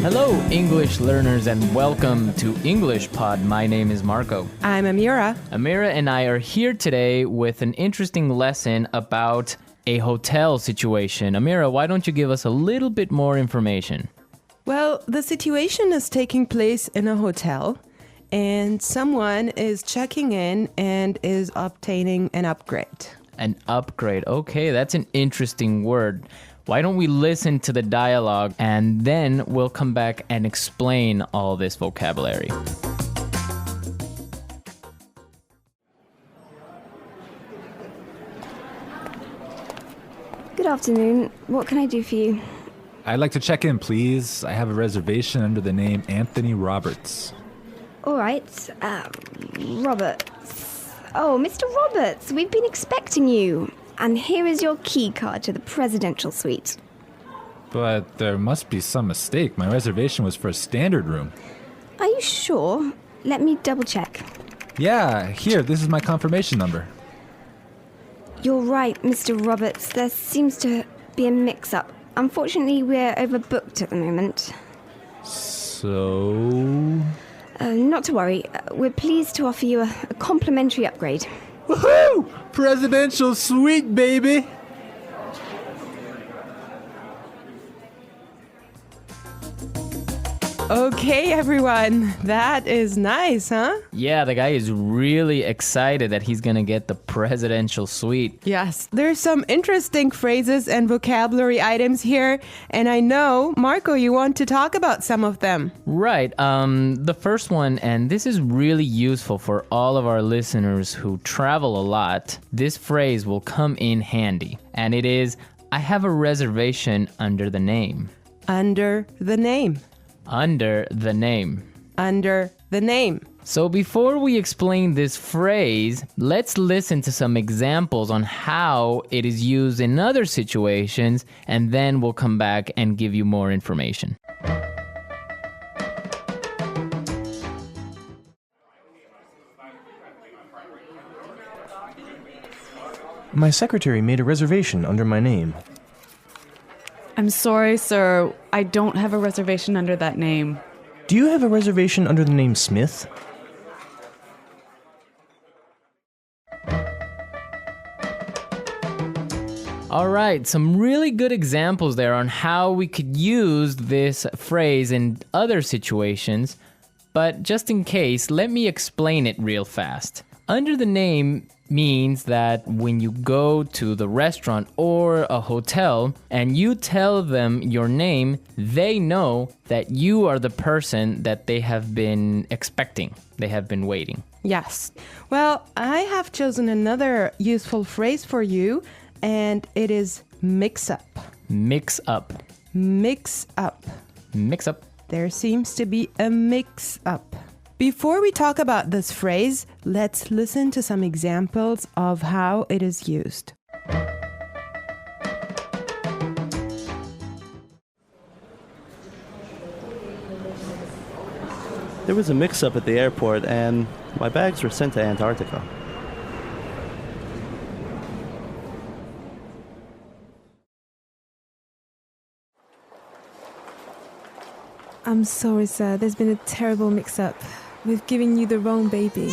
Hello, English learners, and welcome to Englishpod. My name is Marco. I'm Amira. Amira and I are here today with an interesting lesson about a hotel situation. Amira, why don't you give us a little bit more information? Well, the situation is taking place in a hotel, and someone is checking in and is obtaining an upgrade. An upgrade. Okay, that's an interesting word. Why don't we listen to the dialogue and then we'll come back and explain all this vocabulary. Good afternoon. What can I do for you? I'd like to check in, please. I have a reservation under the name Anthony Roberts. All right. Roberts. Oh, Mr. Roberts, we've been expecting you. And here is your key card to the presidential suite. But there must be some mistake. My reservation was for a standard room. Are you sure? Let me double check. Yeah, here, this is my confirmation number. You're right, Mr. Roberts. There seems to be a mix-up. Unfortunately, we're overbooked at the moment. So... Not to worry. We're pleased to offer you a complimentary upgrade. Woohoo! Presidential suite, baby! Okay, everyone. That is nice, huh? Yeah, the guy is really excited that he's gonna get the presidential suite. Yes, there's some interesting phrases and vocabulary items here, and I know, Marco, you want to talk about some of them. Right. The first one, and this is really useful for all of our listeners who travel a lot. This phrase will come in handy, and it is, I have a reservation under the name. Under the name. Under the name. Under the name. So before we explain this phrase, let's listen to some examples on how it is used in other situations, and then we'll come back and give you more information. My secretary made a reservation under my name. I'm sorry, sir. I don't have a reservation under that name. Do you have a reservation under the name Smith? All right, some really good examples there on how we could use this phrase in other situations. But just in case, let me explain it real fast. Under the name means that when you go to the restaurant or a hotel and you tell them your name, they know that you are the person that they have been expecting. They have been waiting. Yes. Well, I have chosen another useful phrase for you, and it is mix up. Mix up. Mix up. Mix up. There seems to be a mix up. Before we talk about this phrase, let's listen to some examples of how it is used. There was a mix-up at the airport and my bags were sent to Antarctica. I'm sorry, sir. There's been a terrible mix-up. We've given you the wrong baby.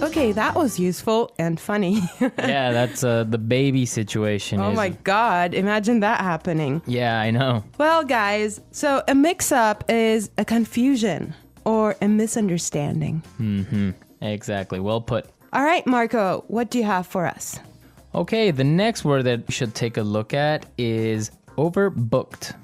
Okay, that was useful and funny. Yeah, that's the baby situation. Oh my God, imagine that happening. Yeah, I know. Well, guys, so a mix-up is a confusion or a misunderstanding. Mm-hmm. Exactly. Well put. All right, Marco, what do you have for us? Okay, the next word that we should take a look at is overbooked.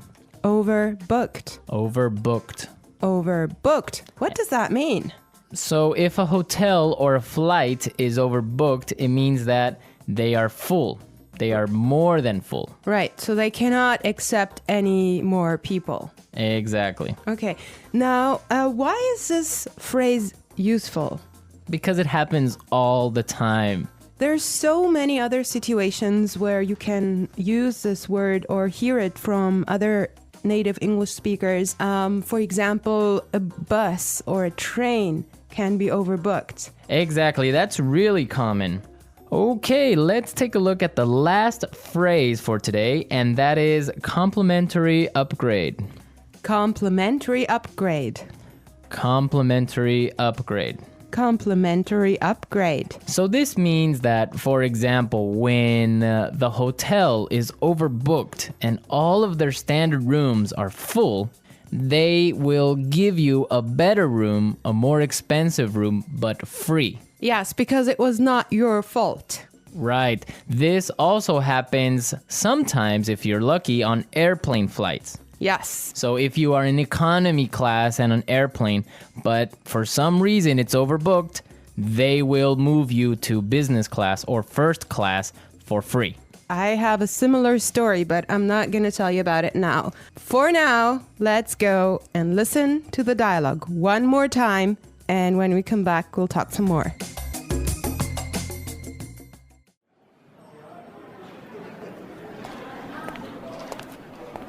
Overbooked. Overbooked. Overbooked. What does that mean? So if a hotel or a flight is overbooked, it means that they are full. They are more than full. Right, so they cannot accept any more people. Exactly. Okay, now why is this phrase useful? Because it happens all the time. There's so many other situations where you can use this word or hear it from other native English speakers. For example, a bus or a train can be overbooked. Exactly, that's really common. Okay, let's take a look at the last phrase for today, and that is complimentary upgrade. Complimentary upgrade. Complimentary upgrade. Complimentary upgrade. So this means that, for example, when the hotel is overbooked and all of their standard rooms are full, they will give you a better room, a more expensive room, but free. Yes, because it was not your fault. Right. This also happens sometimes, if you're lucky, on airplane flights. Yes. So if you are in economy class and an airplane, but for some reason it's overbooked, they will move you to business class or first class for free. I have a similar story, but I'm not going to tell you about it now. For now, let's go and listen to the dialogue one more time, and when we come back, we'll talk some more.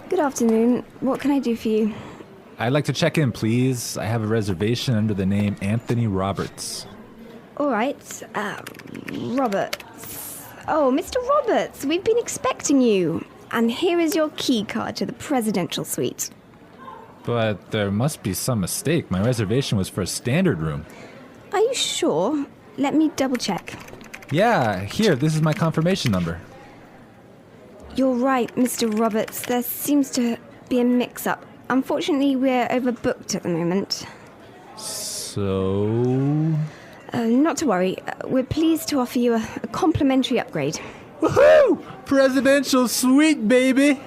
Good afternoon. What can I do for you? I'd like to check in, please. I have a reservation under the name Anthony Roberts. All right. Roberts. Oh, Mr. Roberts, we've been expecting you. And here is your key card to the presidential suite. But there must be some mistake. My reservation was for a standard room. Are you sure? Let me double check. Yeah, here, this is my confirmation number. You're right, Mr. Roberts. There seems to be a mix-up. Unfortunately, we're overbooked at the moment. So... Not to worry. We're pleased to offer you a complimentary upgrade. Woohoo! Presidential suite, baby!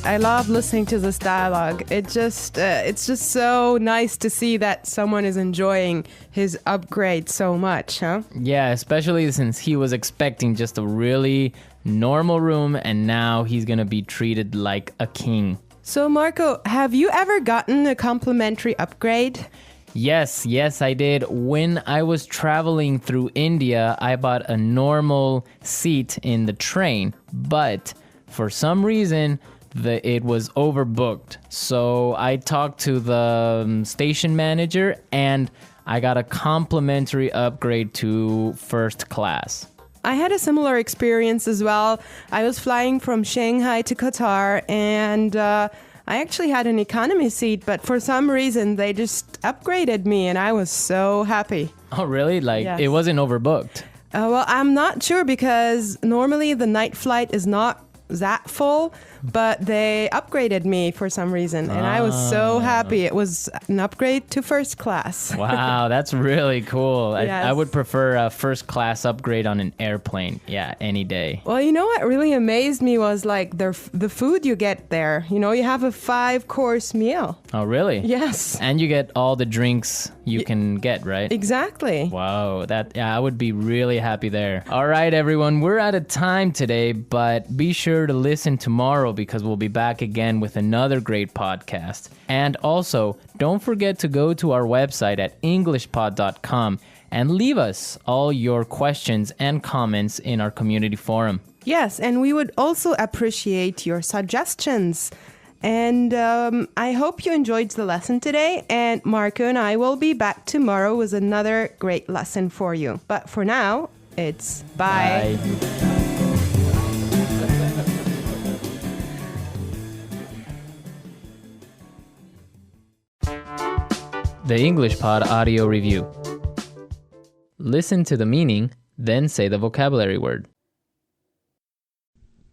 I love listening to this dialogue. It's just so nice to see that someone is enjoying his upgrade so much, huh? Yeah, especially since he was expecting just a really normal room and now he's gonna be treated like a king. So, Marco, have you ever gotten a complimentary upgrade? Yes, I did. When I was traveling through India, I bought a normal seat in the train, but for some reason, it was overbooked. So I talked to the station manager and I got a complimentary upgrade to first class. I had a similar experience as well. I was flying from Shanghai to Qatar, and I actually had an economy seat, but for some reason they just upgraded me and I was so happy. Oh, really? Yes. It wasn't overbooked? Well, I'm not sure because normally the night flight is not that full, but they upgraded me for some reason and I was so happy. It was an upgrade to first class. Wow, that's really cool. Yes. I would prefer a first class upgrade on an airplane. Yeah, any day. Well, you know what really amazed me was like the food you get there. You know, you have a 5-course meal. Oh, really? Yes. And you get all the drinks you can get, right? Exactly. Wow, I would be really happy there. All right, everyone, we're out of time today, but be sure to listen tomorrow because we'll be back again with another great podcast. And also, don't forget to go to our website at Englishpod.com and leave us all your questions and comments in our community forum. Yes, and we would also appreciate your suggestions. And I hope you enjoyed the lesson today. And Marco and I will be back tomorrow with another great lesson for you. But for now, it's bye. The Englishpod audio review. Listen to the meaning, then say the vocabulary word.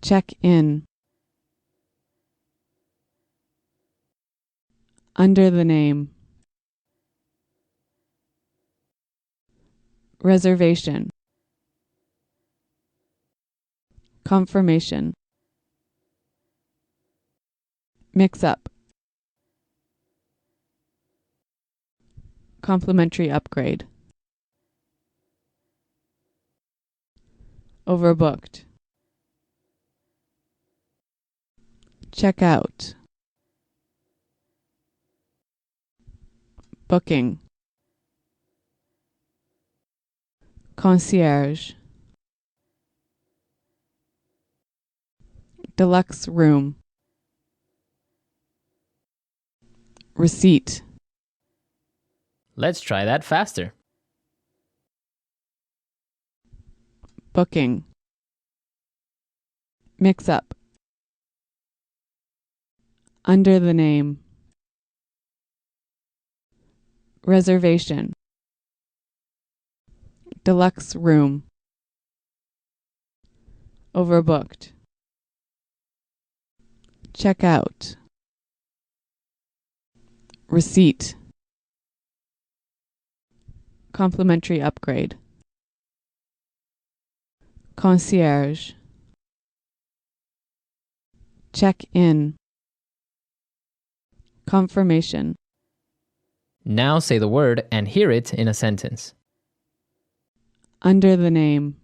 Check in. Under the name. Reservation. Confirmation. Mix up. Complimentary upgrade. Overbooked. Check out. Booking. Concierge. Deluxe room. Receipt. Let's try that faster. Booking. Mix up. Under the name. Reservation. Deluxe room. Overbooked. Check out. Receipt. Complimentary upgrade. Concierge. Check in. Confirmation. Now say the word and hear it in a sentence. Under the name.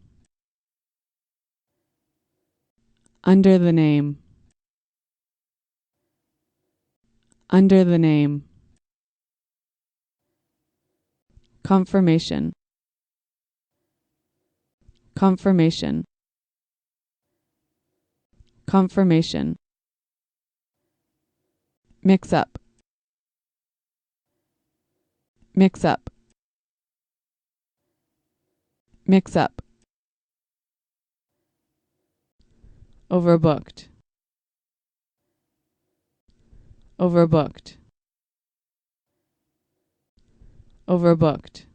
Under the name. Under the name. Confirmation. Confirmation. Confirmation. Mix up. Mix up. Mix up. Overbooked. Overbooked. Overbooked.